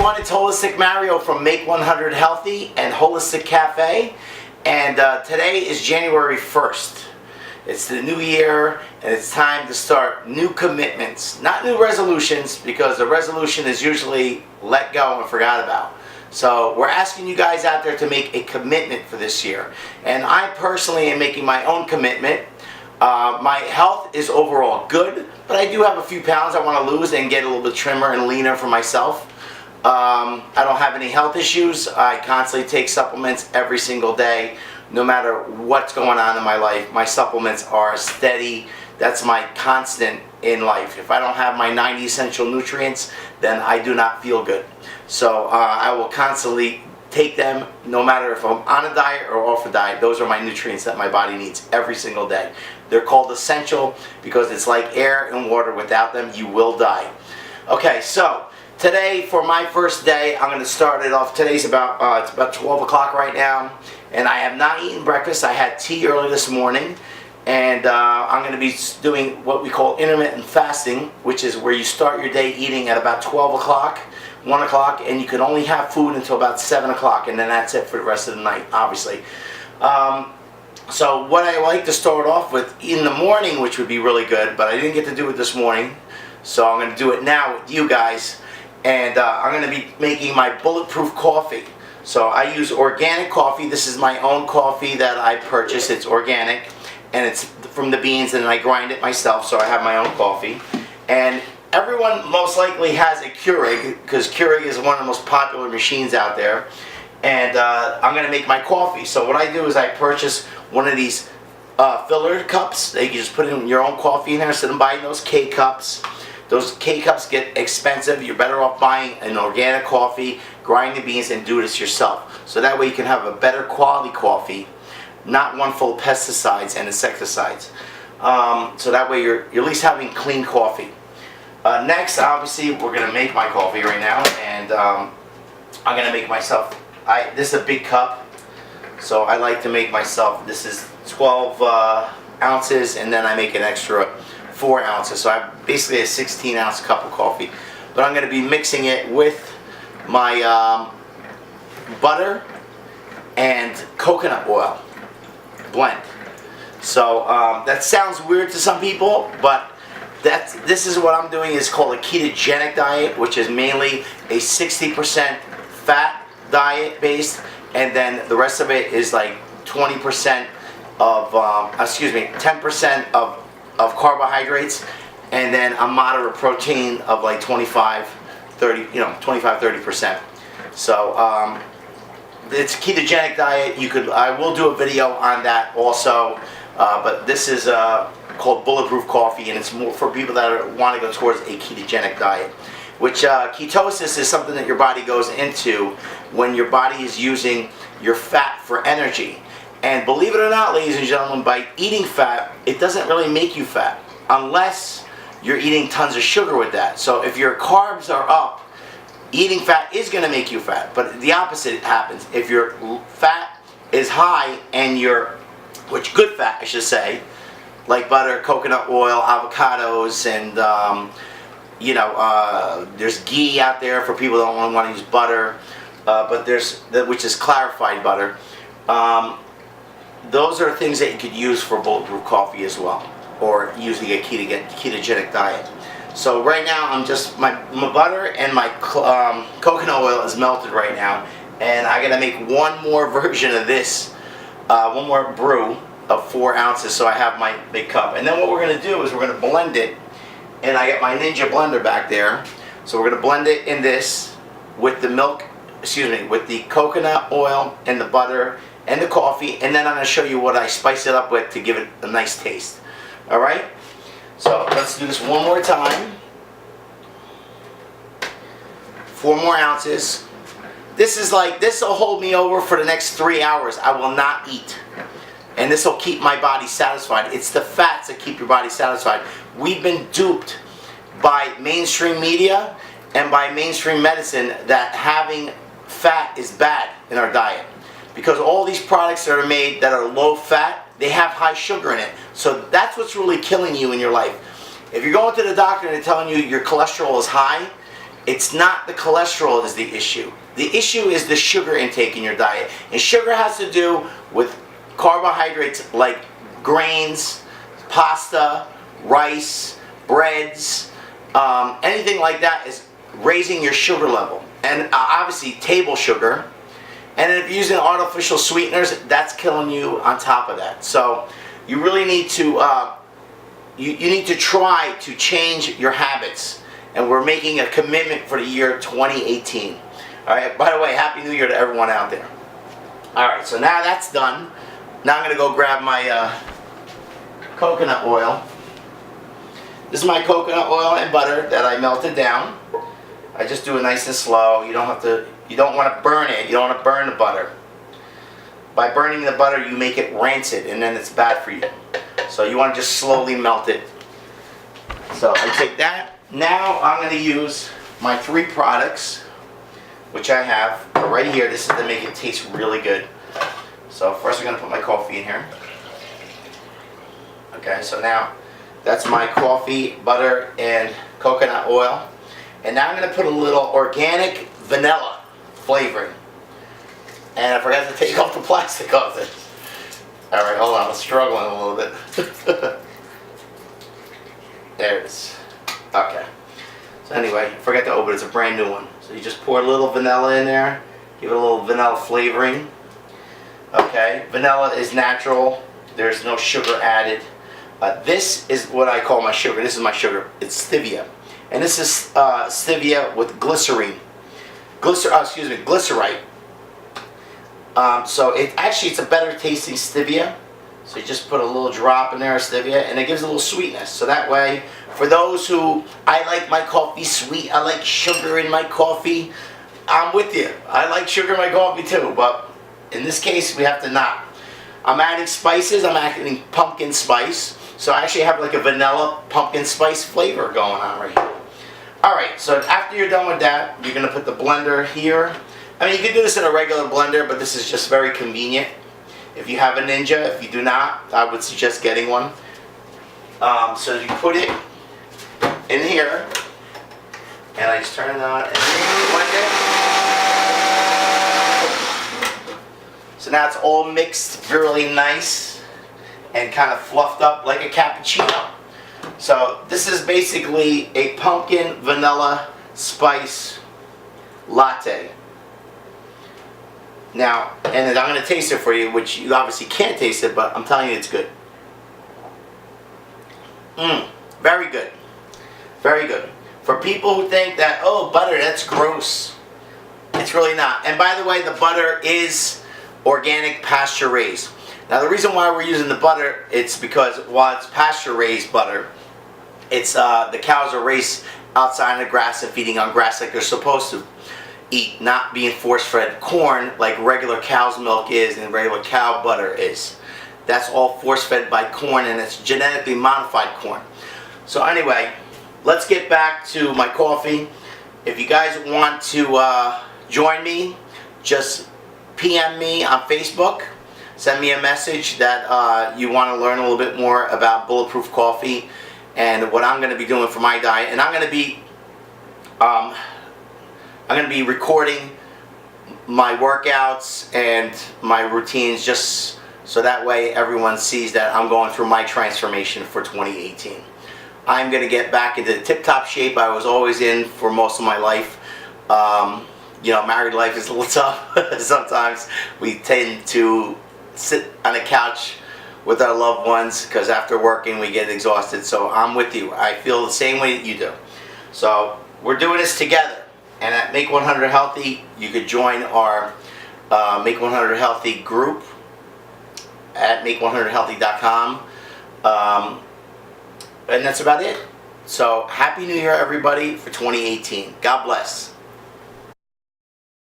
everyone, it's Holistic Mario from Make 100 Healthy and Holistic Cafe, and today is January 1st. It's the new year and it's time to start new commitments, not new resolutions, because the resolution is usually let go and forgot about. So we're asking you guys out there to make a commitment for this year, and I personally am making my own commitment. My health is overall good, but I do have a few pounds I want to lose and get a little bit trimmer and leaner for myself. I don't have any health issues. I constantly take supplements every single day, no matter what's going on in my life. My supplements are steady. That's my constant in life. If I don't have my 90 essential nutrients, then I do not feel good. So I will constantly take them, no matter if I'm on a diet or off a diet. Those are my nutrients that my body needs every single day. They're called essential because it's like air and water. Without them, you will die. Okay, so today, for my first day, I'm going to start it off. Today's about it's about 12 o'clock right now, and I have not eaten breakfast. I had tea early this morning, and I'm going to be doing what we call intermittent fasting, which is where you start your day eating at about 12 o'clock, 1 o'clock, and you can only have food until about 7 o'clock, and then that's it for the rest of the night, obviously. So what I like to start off with in the morning, which would be really good, but I didn't get to do it this morning, so I'm going to do it now with you guys. And I'm going to be making my Bulletproof coffee. So I use organic coffee. This is my own coffee that I purchased. It's organic, and it's from the beans, and I grind it myself, so I have my own coffee. And everyone most likely has a Keurig, because Keurig is one of the most popular machines out there. And I'm going to make my coffee. So what I do is I purchase one of these filler cups. You can just put in your own coffee in there instead of buying those K-cups. Those K-cups get expensive. You're better off buying an organic coffee, grind the beans, and do this yourself. So that way you can have a better quality coffee, not one full of pesticides and insecticides. So that way you're at least having clean coffee. Next, obviously, we're going to make my coffee right now, and I'm going to make myself, this is a big cup, so I like to make myself, this is 12 ounces, and then I make an extra 4 ounces, so I have basically a 16-ounce cup of coffee. But I'm going to be mixing it with my butter and coconut oil blend. So that sounds weird to some people, but this is what I'm doing. Is called a ketogenic diet, which is mainly a 60% fat diet based, and then the rest of it is like 20% of 10% of carbohydrates, and then a moderate protein of like 25-30%. So it's a ketogenic diet. I will do a video on that also, but this is called Bulletproof coffee, and it's more for people that want to go towards a ketogenic diet. Which ketosis is something that your body goes into when your body is using your fat for energy. And believe it or not, ladies and gentlemen, by eating fat, it doesn't really make you fat unless you're eating tons of sugar with that. So if your carbs are up, eating fat is going to make you fat. But the opposite happens. If your fat is high and good fat, I should say, like butter, coconut oil, avocados, and there's ghee out there for people that don't want to use butter, but which is clarified butter. Those are things that you could use for Bulletproof coffee as well, or using a ketogenic diet. So right now, I'm just my butter and my coconut oil is melted right now, and I'm gonna make one more version of this, one more brew of 4 ounces. So I have my big cup, and then what we're gonna do is we're gonna blend it. And I got my Ninja blender back there, so we're gonna blend it in this with the with the coconut oil and the butter and the coffee, and then I'm gonna show you what I spice it up with to give it a nice taste. All right, so let's do this one more time. 4 more ounces. This will hold me over for the next 3 hours. I will not eat, and this will keep my body satisfied. It's the fats that keep your body satisfied. We've been duped by mainstream media and by mainstream medicine that having fat is bad in our diet, because all these products that are made that are low fat, they have high sugar in it. So that's what's really killing you in your life. If you're going to the doctor and they're telling you your cholesterol is high, It's not the cholesterol is the issue. The issue is the sugar intake in your diet. And sugar has to do with carbohydrates like grains, pasta, rice, breads, anything like that is raising your sugar level. And obviously table sugar. And if you're using artificial sweeteners, that's killing you on top of that. So you really need to, you need to try to change your habits. And we're making a commitment for the year 2018. All right, by the way, Happy New Year to everyone out there. All right, so now that's done. Now I'm gonna go grab my coconut oil. This is my coconut oil and butter that I melted down. I just do it nice and slow. You don't have to, you don't want to burn it. You don't want to burn the butter. By burning the butter, you make it rancid, and then it's bad for you. So you want to just slowly melt it. So I take that. Now I'm going to use my 3 products, which I have right here. This is to make it taste really good. So first I'm going to put my coffee in here. Okay, so now that's my coffee, butter, and coconut oil. And now I'm going to put a little organic vanilla flavoring. And I forgot to take off the plastic off it. Alright, hold on, I'm struggling a little bit. There it is. Okay. So anyway, I forgot to open it. It's a brand new one. So you just pour a little vanilla in there. Give it a little vanilla flavoring. Okay. Vanilla is natural. There's no sugar added. This is what I call my sugar. This is my sugar. It's stevia. And this is stevia with glycerine. Glycerite. So it's a better tasting stevia. So you just put a little drop in there of stevia, and it gives a little sweetness. So that way, for those who, I like my coffee sweet, I like sugar in my coffee, I'm with you. I like sugar in my coffee too, but in this case, we have to not. I'm adding spices, I'm adding pumpkin spice. So I actually have like a vanilla pumpkin spice flavor going on right here. Alright, so after you're done with that, you're going to put the blender here. I mean, you can do this in a regular blender, but this is just very convenient. If you have a Ninja, if you do not, I would suggest getting one. So you put it in here, and I just turn it on and blend it. So now it's all mixed really nice and kind of fluffed up like a cappuccino. So this is basically a pumpkin vanilla spice latte. Now, and I'm going to taste it for you, which you obviously can't taste it, but I'm telling you it's good. Very good. Very good. For people who think that, oh, butter, that's gross. It's really not. And by the way, the butter is organic pasture raised. Now the reason why we're using the butter, it's because while it's pasture raised butter, it's the cows are raised outside in the grass and feeding on grass like they're supposed to eat, not being force-fed corn like regular cow's milk is and regular cow butter is. That's all force-fed by corn, and it's genetically modified corn. So anyway, let's get back to my coffee. If you guys want to join me, just PM me on Facebook. Send me a message that you want to learn a little bit more about Bulletproof Coffee and what I'm going to be doing for my diet. And I'm going to be recording my workouts and my routines just so that way everyone sees that I'm going through my transformation for 2018. I'm going to get back into the tip-top shape I was always in for most of my life. You know, married life is a little tough. Sometimes we tend to sit on a couch with our loved ones because after working we get exhausted. So I'm with you. I feel the same way that you do. So we're doing this together. And at Make 100 Healthy, you could join our Make 100 Healthy group at make100healthy.com. And that's about it. So Happy New Year, everybody, for 2018. God bless.